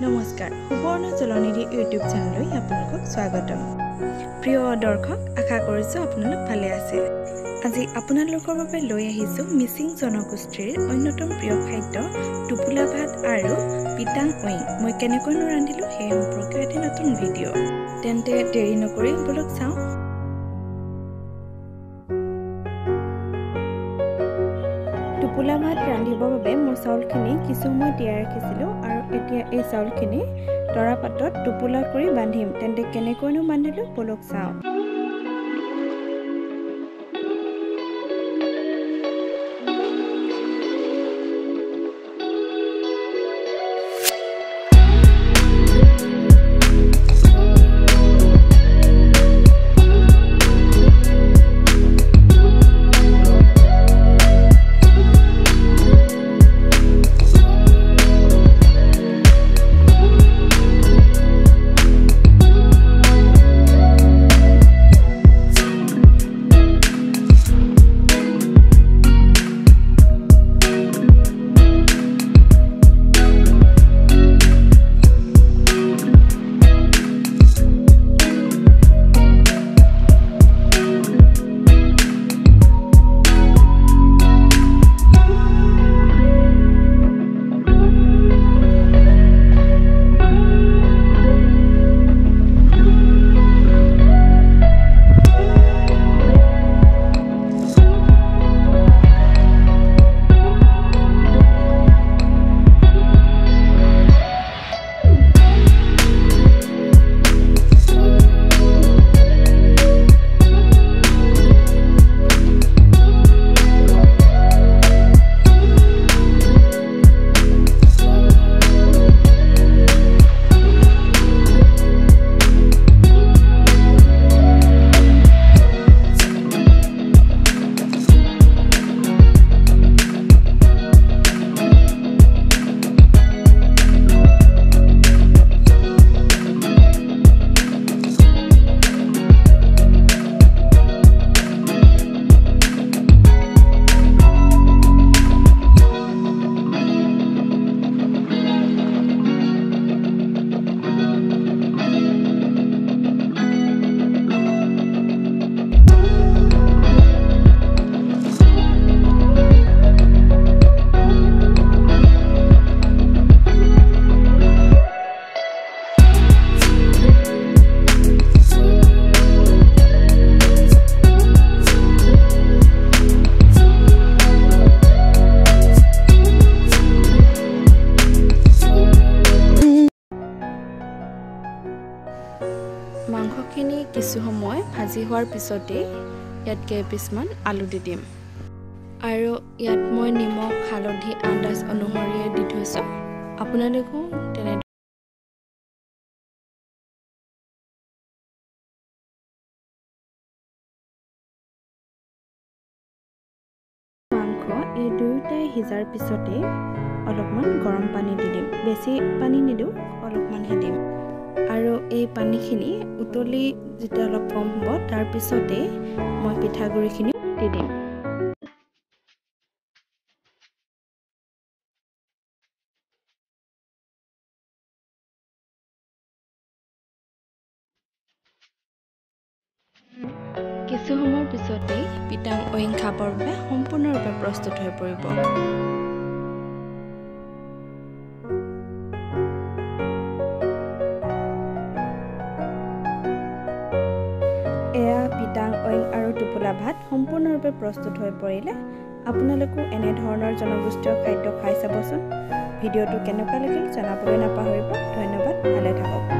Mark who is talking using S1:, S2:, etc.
S1: নমস্কাৰ সুবৰ্ণ জলনিধি ইউটিউব চেনেললৈ আপোনালোকক স্বাগতম। প্ৰিয় দৰ্শক, আশা কৰিছো আপোনালোক ভালে আছে। আজি আপোনালোকৰ বাবে লৈ আহিছো মিচিং জনগোষ্ঠীৰ অন্যতম প্ৰিয় খাদ্য টোপোলা ভাত আৰু পিটাং উইং। মই কেনেকৈনো ৰান্ধিলো সেই সম্পৰ্কে এটা নতুন ভিডিঅ'। তেন্তে দেৰি নকৰি বলক চাওঁ। টোপোলা ভাত ৰান্ধিবৰ বাবে মই চাউলখিনি কিছু সময় তিয়াই ৰাখিছিলোঁ আৰু এতিয়া এই চাউলখিনি তৰা পাতত টোপোলা কৰি বান্ধিম। তেন্তে কেনেকৈনো বান্ধিলোঁ বলক চাওঁ। মাংসখিনি কিছু সময় ভাজি হোৱাৰ পিছতে ইয়াত কেইপিচমান আলু দি দিম আৰু ইয়াত মই নিমখ হালধি আন্দাজ অনুসৰি দি থৈছোঁ। আপোনালোকেও তেনে মাংস এই দুয়োটাই সিজাৰ পিছতে অলপমান গৰম পানী দি দিম। বেছি পানী নিদিওঁ, অলপমানহে দিম আৰু এই পানীখিনি উতলি যেতিয়া অলপ কম হ'ব তাৰ পিছতে মই পিঠাগুড়িখিনি দি দিম। কিছু সময়ৰ পিছতেই পিটাং উইং খাবৰ বাবে সম্পূৰ্ণৰূপে প্ৰস্তুত হৈ পৰিব। এয়া পিটাং উইং আৰু টোপোলা ভাত সম্পূৰ্ণৰূপে প্ৰস্তুত হৈ পৰিলে আপোনালোকেও এনেধৰণৰ জনগোষ্ঠীয় খাদ্য খাই চাবচোন। ভিডিঅ'টো কেনেকুৱা লাগিল জনাবলৈ নাপাহৰিব। ধন্যবাদ, ভালে থাকক।